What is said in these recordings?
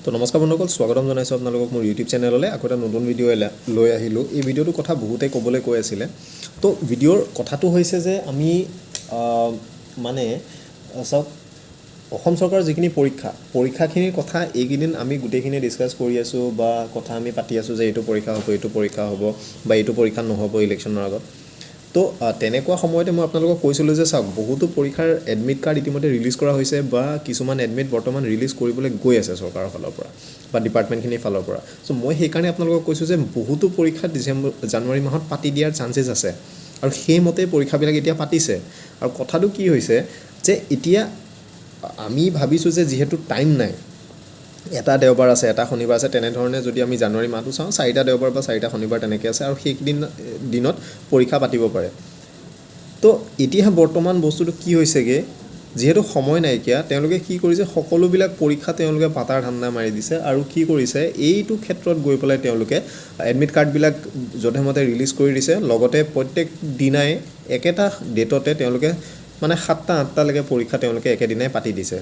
তো নমস্কাৰ বন্ধুসকল, স্বাগতম জনাইছোঁ আপোনালোকক মোৰ ইউটিউব চেনেললৈ। আকৌ এটা নতুন ভিডিঅ' লৈ আহিলোঁ। এই ভিডিঅ'টোৰ কথা বহুতে ক'বলৈ কৈ আছিলে। তো ভিডিঅ'ৰ কথাটো হৈছে যে আমি চাওক, অসম চৰকাৰৰ যিখিনি পৰীক্ষাখিনিৰ কথা এইকেইদিন আমি গোটেইখিনি ডিছকাছ কৰি আছোঁ বা কথা আমি পাতি আছোঁ যে এইটো পৰীক্ষা হ'ব বা এইটো পৰীক্ষা নহ'ব ইলেকশ্যনৰ আগত। তো তেনেকুৱা সময়তে মই আপোনালোকক কৈছিলোঁ যে চাওক, বহুতো পৰীক্ষাৰ এডমিট কাৰ্ড ইতিমধ্যে ৰিলিজ কৰা হৈছে বা কিছুমান এডমিট বৰ্তমান ৰিলিজ কৰিবলৈ গৈ আছে চৰকাৰৰ ফালৰ পৰা বা ডিপাৰ্টমেণ্টখিনিৰ ফালৰ পৰা। চ' মই সেইকাৰণে আপোনালোকক কৈছোঁ যে বহুতো পৰীক্ষা জানুৱাৰী মাহত পাতি দিয়াৰ চান্সেছ আছে আৰু সেইমতে পৰীক্ষাবিলাক এতিয়া পাতিছে। আৰু কথাটো কি হৈছে যে এতিয়া আমি ভাবিছোঁ যে যিহেতু টাইম নাই, এটা দেওবাৰ আছে, এটা শনিবাৰ আছে, তেনেধৰণে যদি আমি জানুৱাৰী মাহটো চাওঁ 4টা দেওবাৰ বা 4টা শনিবাৰ তেনেকৈ আছে আৰু দিনত পৰীক্ষা পাতিব পাৰে। তো এতিয়া বৰ্তমান বস্তুটো কি হৈছেগৈ, যিহেতু সময় নাইকিয়া, তেওঁলোকে কি কৰিছে, সকলোবিলাক পৰীক্ষা তেওঁলোকে পাতাৰ ধান্দা মাৰি দিছে আৰু কি কৰিছে, এইটো ক্ষেত্ৰত গৈ পেলাই তেওঁলোকে এডমিট কাৰ্ডবিলাক যধে মধে ৰিলিজ কৰি দিছে। লগতে প্ৰত্যেক দিনাই একেটা ডেটতে তেওঁলোকে 7টা 8টালৈকে পৰীক্ষা তেওঁলোকে একেদিনাই পাতি দিছে।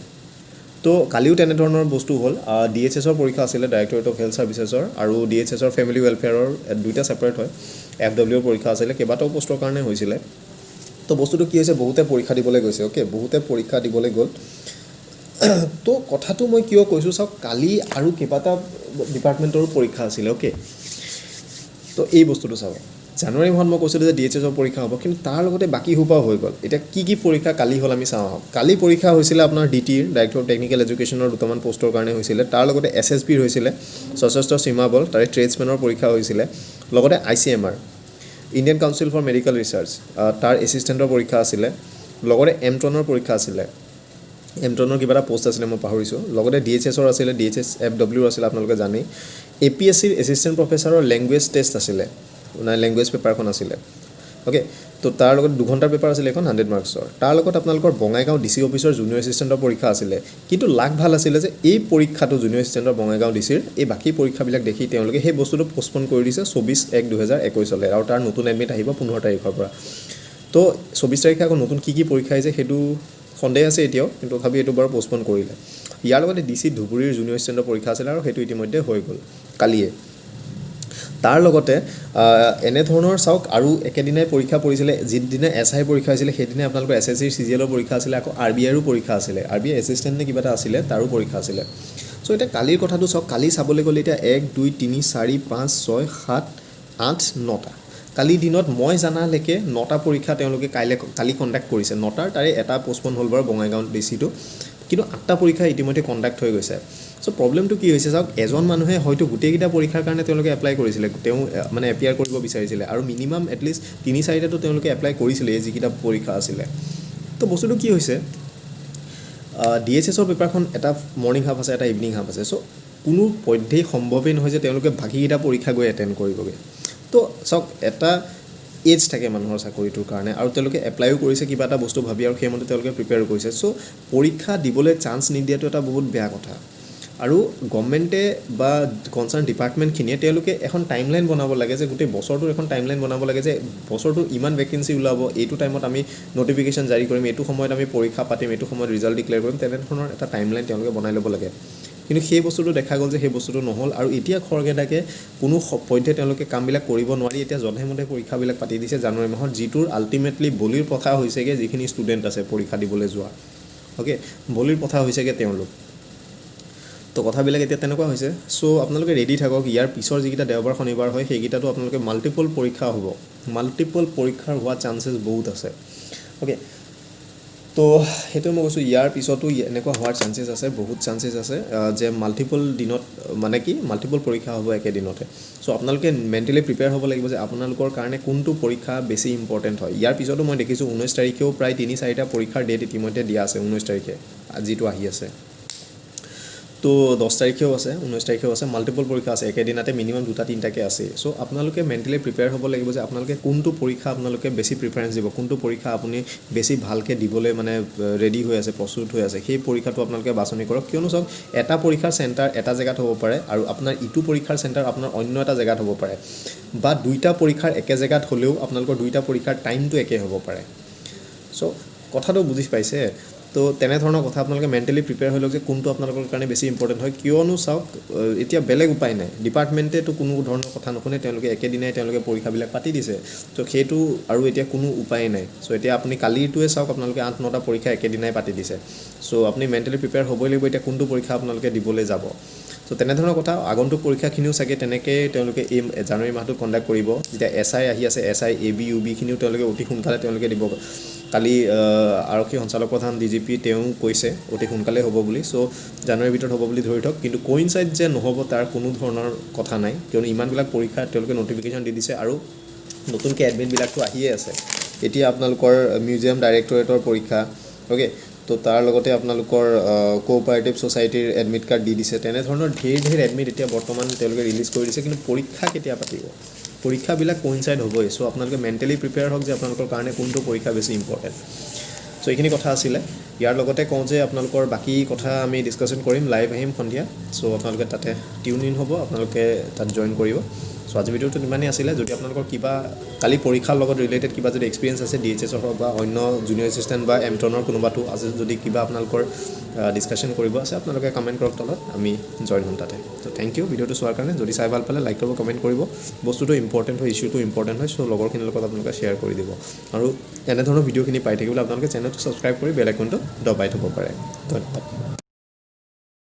তো কালিও তেনেধৰণৰ বস্তু হ'ল। DHSৰ পৰীক্ষা আছিলে, ডাইৰেক্টৰেট অফ হেল্থ ছাৰ্ভিচেছৰ, আৰু DHSৰ ফেমিলি ৱেলফেয়াৰৰ দুইটা ছেপাৰেট হয়। FWৰ পৰীক্ষা আছিলে, কেইবাটাও পষ্টৰ কাৰণে হৈছিলে। তো বস্তুটো কি হৈছে, বহুতে পৰীক্ষা দিবলৈ গৈছে। বহুতে পৰীক্ষা দিবলৈ গ'ল। তো কথাটো মই কিয় কৈছোঁ চাওক, কালি আৰু কেইবাটা ডিপাৰ্টমেণ্টৰো পৰীক্ষা আছিলে। তো এই বস্তুটো চাব, জানুৱাৰী মাহত মই কৈছিলোঁ যে DHSৰ পৰীক্ষা হ'ব, কিন্তু তাৰ লগতে বাকী সোপাও হৈ গ'ল। এতিয়া কি পৰীক্ষা কালি হ'ল আমি চাওঁ আহক। কালি পৰীক্ষা হৈছিলে আপোনাৰ DTৰ, ডাইৰেক্টৰ অফ টেকনিকেল এডুকেশ্যনৰ দুটামান পষ্টৰ কাৰণে হৈছিলে। তাৰ লগতে SSBৰ হৈছিলে, সশস্ত্ৰ সীমা বল, তাৰে ট্ৰেডছমেনৰ পৰীক্ষা হৈছিলে। লগতে ICMR, Indian Council for Medical Research, তাৰ এছিষ্টেণ্টৰ পৰীক্ষা আছিলে। লগতে এমট্ৰনৰ পৰীক্ষা আছিলে, এমট্ৰনৰ কিবা এটা পষ্ট আছিলে, মই পাহৰিছোঁ। লগতে DHSৰ আছিলে, DHS FWৰ আছিলে, আপোনালোকে জানেই। APSCৰ এছিষ্টেণ্ট প্ৰফেচাৰৰ লেংগুৱেজ টেষ্ট আছিলে, লেংগুৱেজ পেপাৰখন আছিলে। তো তাৰ লগত 2 ঘণ্টাৰ পেপাৰ আছিলে, এখন 100 মাৰ্কছৰ। তাৰ লগত আপোনালোকৰ বঙাইগাঁও DC অফিচৰ জুনিয়ৰ এছিষ্টেণ্টৰ পৰীক্ষা আছিলে। কিন্তু লাক ভাল আছিলে যে এই পৰীক্ষাটো জুনিয়ৰ এছিষ্টেণ্টৰ বঙাইগাঁও DCৰ এই বাকী পৰীক্ষাবিলাক দেখি তেওঁলোকে সেই বস্তুটো পষ্টপন কৰি দিছে 24/1/2021 আৰু তাৰ নতুন এডমিট আহিব 15 তাৰিখৰ পৰা। তো 24 তাৰিখে আকৌ নতুন কি পৰীক্ষা আহিছে সেইটো সন্দেহ আছে এতিয়াও, কিন্তু তথাপি এইটো বাৰু পষ্টপন কৰিলে। ইয়াৰ লগতে DC ধুবুৰীৰ জুনিয়ৰ এছিষ্টেণ্টৰ পৰীক্ষা আছিলে আৰু সেইটো ইতিমধ্যে হৈ গ'ল কালিয়ে। তাৰ লগতে এনেধৰণৰ চাওক আৰু একেদিনাই পৰীক্ষা পৰিছিলে। যিদিনা SI পৰীক্ষা হৈছিলে সেইদিনাই আপোনালোকৰ SSCৰ CGLৰ পৰীক্ষা আছিলে, আকৌ RBIৰো পৰীক্ষা আছিলে, RBI এছিষ্টেণ্ট নে কিবা এটা আছিলে, তাৰো পৰীক্ষা আছিলে। চ' এতিয়া কালিৰ কথাটো চাওক, কালি চাবলৈ গ'লে এতিয়া 1 2 3 4 5 6 7 8 9টা, কালিৰ দিনত মই জানালৈকে 9টা পৰীক্ষা তেওঁলোকে কালি কণ্ডাক্ট কৰিছে। 9টাৰ তাৰে এটা পষ্টপন হ'ল বাৰু বঙাইগাঁও DCটো, কিন্তু 8টা পৰীক্ষা ইতিমধ্যে কণ্ডাক্ট হৈ গৈছে। চ' প্ৰব্লেমটো কি হৈছে চাওক, এজন মানুহে হয়তো গোটেইকেইটা পৰীক্ষাৰ কাৰণে তেওঁলোকে এপ্লাই কৰিছিলে, তেওঁ এপিয়াৰ কৰিব বিচাৰিছিলে আৰু মিনিমাম এটলিষ্ট 3-4টাতো তেওঁলোকে এপ্লাই কৰিছিলে এই যিকেইটা পৰীক্ষা আছিলে। তো বস্তুটো কি হৈছে, DHSৰ পেপাৰখন এটা মৰ্ণিং হাফ আছে, এটা ইভিনিং হাফ আছে। চ' কোনো পধ্যেই সম্ভৱেই নহয় যে তেওঁলোকে বাকীকেইটা পৰীক্ষা গৈ এটেণ্ড কৰিবগৈ। তো চাওক, এটা এজ থাকে মানুহৰ চাকৰিটোৰ কাৰণে আৰু তেওঁলোকে এপ্লাইও কৰিছে কিবা এটা বস্তু ভাবি আৰু সেইমতে তেওঁলোকে প্ৰিপেয়াৰো কৰিছে। চ' পৰীক্ষা দিবলৈ চান্স নিদিয়াটো এটা বহুত বেয়া কথা। আৰু গভৰ্ণমেণ্টে বা কনচাৰ্ণ ডিপাৰ্টমেণ্টখিনিয়ে তেওঁলোকে এখন টাইমলাইন বনাব লাগে, যে গোটেই বছৰটোৰ এখন টাইমলাইন বনাব লাগে, যে বছৰটোৰ ইমান ভেকেঞ্চি ওলাব, এইটো টাইমত আমি নটিফিকেশ্যন জাৰি কৰিম, এইটো সময়ত আমি পৰীক্ষা পাতিম, এইটো সময়ত ৰিজাল্ট ডিক্লেয়াৰ কৰিম, তেনেধৰণৰ এটা টাইমলাইন তেওঁলোকে বনাই ল'ব লাগে। কিন্তু সেই বস্তুটো দেখা গ'ল যে সেই বস্তুটো নহ'ল আৰু এতিয়া খৰগেদাকে কোনো পধ্যে তেওঁলোকে কামবিলাক কৰিব নোৱাৰি এতিয়া যধে মধে পৰীক্ষাবিলাক পাতি দিছে জানুৱাৰী মাহত, যিটোৰ আল্টিমেটলি বলিৰ প্ৰথা হৈছেগৈ যিখিনি ষ্টুডেণ্ট আছে পৰীক্ষা দিবলৈ যোৱা। বলিৰ প্ৰথা হৈছেগৈ তেওঁলোক। তো কথাবিলাক এতিয়া তেনেকুৱা হৈছে। চ' আপোনালোকে ৰেডি থাকক, ইয়াৰ পিছৰ যিকেইটা দেওবাৰ শনিবাৰ হয় সেইকেইটাতো আপোনালোকে মাল্টিপল পৰীক্ষা হ'ব, মাল্টিপল পৰীক্ষাৰ হোৱা চান্সেছ বহুত আছে। তো সেইটোৱে মই কৈছোঁ, ইয়াৰ পিছতো এনেকুৱা হোৱাৰ চান্সেছ আছে, বহুত চান্সেছ আছে যে মাল্টিপল দিনত মাল্টিপল পৰীক্ষা হ'ব একেদিনতে। চ' আপোনালোকে মেণ্টেলি প্ৰিপেয়াৰ হ'ব লাগিব যে আপোনালোকৰ কাৰণে কোনটো পৰীক্ষা বেছি ইম্পৰ্টেণ্ট হয়। ইয়াৰ পিছতো মই দেখিছোঁ 19 তাৰিখেও প্ৰায় 3-4টা পৰীক্ষাৰ ডেট ইতিমধ্যে দিয়া আছে। 19 তাৰিখে যিটো আহি আছে, তো 10 তাৰিখেও আছে, 19 তাৰিখেও আছে, মাল্টিপল পৰীক্ষা আছে, একেদিনতে মিনিমাম 2-3টাকৈ আছে। চ' আপোনালোকে মেণ্টেলি প্ৰিপেয়াৰ হ'ব লাগিব যে আপোনালোকে কোনটো পৰীক্ষা আপোনালোকে বেছি প্ৰিফাৰেঞ্চ দিব, কোনটো পৰীক্ষা আপুনি বেছি ভালকৈ দিবলৈ ৰেডি হৈ আছে, প্ৰস্তুত হৈ আছে, সেই পৰীক্ষাটো আপোনালোকে বাছনি কৰক। কিয়নো চাওক, এটা পৰীক্ষাৰ চেণ্টাৰ এটা জেগাত হ'ব পাৰে আৰু আপোনাৰ ইটো পৰীক্ষাৰ চেণ্টাৰ আপোনাৰ অন্য এটা জেগাত হ'ব পাৰে, বা 2টা পৰীক্ষাৰ একে জেগাত হ'লেও আপোনালোকৰ 2টা পৰীক্ষাৰ টাইমটো একে হ'ব পাৰে। চ' কথাটো বুজি পাইছে। তো তেনেধৰণৰ কথা আপোনালোকে মেণ্টেলি প্ৰিপেয়াৰ হৈ লওক যে কোনটো আপোনালোকৰ কাৰণে বেছি ইম্পৰ্টেণ্ট হয় কিয়নো চাওক এতিয়া বেলেগ উপায় নাই ডিপাৰ্টমেণ্টেতো কোনো ধৰণৰ কথা নুশুনে তেওঁলোকে একেদিনাই তেওঁলোকে পৰীক্ষাবিলাক পাতি দিছে তো সেইটো আৰু এতিয়া কোনো উপায় নাই চ' এতিয়া আপুনি কালিটোৱে চাওক আপোনালোকে 8-9টা পৰীক্ষা একেদিনাই পাতি দিছে চ' আপুনি মেণ্টেলি প্ৰিপেয়াৰ হ'বই লাগিব এতিয়া কোনটো পৰীক্ষা আপোনালোকে দিবলৈ যাব চ' তেনেধৰণৰ কথা আগন্তুক পৰীক্ষাখিনিও চাগে তেনেকৈ তেওঁলোকে এই জানুৱাৰী মাহটোত কণ্ডাক্ট কৰিব যেতিয়া SI আহি আছে SI AB UB খিনিও তেওঁলোকে অতি সোনকালে তেওঁলোকে দিব কালি আৰক্ষী সঞ্চালক প্ৰধান DGP তেওঁ কৈছে অতি সোনকালে হ'ব বুলি চ' জানুৱাৰীৰ ভিতৰত হ'ব বুলি ধৰি থওক কিন্তু কোইনচাইড যে নহ'ব তাৰ কোনো ধৰণৰ কথা নাই কিয়নো ইমানবিলাক পৰীক্ষা তেওঁলোকে নটিফিকেশ্যন দি দিছে আৰু নতুনকৈ এডমিটবিলাকতো আহিয়ে আছে এতিয়া আপোনালোকৰ মিউজিয়াম ডাইৰেক্টৰেটৰ পৰীক্ষা অ'কে তো তাৰ লগতে আপোনালোকৰ কোঅপাৰেটিভ ছ'চাইটিৰ এডমিট কাৰ্ড দি দিছে তেনেধৰণৰ ঢেৰ এডমিট এতিয়া বৰ্তমান তেওঁলোকে ৰিলিজ কৰি দিছে কিন্তু পৰীক্ষা কেতিয়া পাতিব পৰীক্ষাবিলাক কোইনচাইড হ'বই চ' আপোনালোকে মেণ্টেলি প্ৰিপেয়াৰ হওক যে আপোনালোকৰ কাৰণে কোনটো পৰীক্ষা বেছি ইম্পৰ্টেণ্ট চ' এইখিনি কথা আছিলে ইয়াৰ লগতে কওঁ যে আপোনালোকৰ বাকী কথা আমি ডিছকাশ্যন কৰিম লাইভ আহিম সন্ধিয়া চ' আপোনালোকে তাতে টিউন ইন হ'ব আপোনালোকে তাত জইন কৰিব চ' আজি ভিডিঅ'টো ইমানেই আছিলে যদি আপোনালোকৰ কিবা কালি পৰীক্ষাৰ লগত ৰিলেটেড কিবা যদি এক্সপিৰিয়েঞ্চ আছে DHSৰ হওক বা অন্য জুনিয়ৰ এছিষ্টেণ্ট বা এমটনৰ কোনোবাটো আছে যদি কিবা আপোনালোকৰ ডিছকাশ্যন কৰিব আছে আপোনালোকে কমেণ্ট কৰক তলত আমি জইন হ'ম তাতে ত' থেংক ইউ ভিডিঅ'টো চোৱাৰ কাৰণে যদি চাই ভাল পালে লাইক কৰিব কমেণ্ট কৰিব বস্তুটো ইম্পৰ্টেণ্ট হয় ইছ্যুটো ইম্পৰ্টেণ্ট হয় চ' লগৰখিনিৰ লগত আপোনালোকে শ্বেয়াৰ কৰি দিব আৰু এনেধৰণৰ ভিডিঅ'খিনি পাই থাকিবলৈ আপোনালোকে চেনেলটো ছাবস্ক্ৰাইব কৰি বেল আইকনটো দবাই থ'ব পাৰে ধন্যবাদ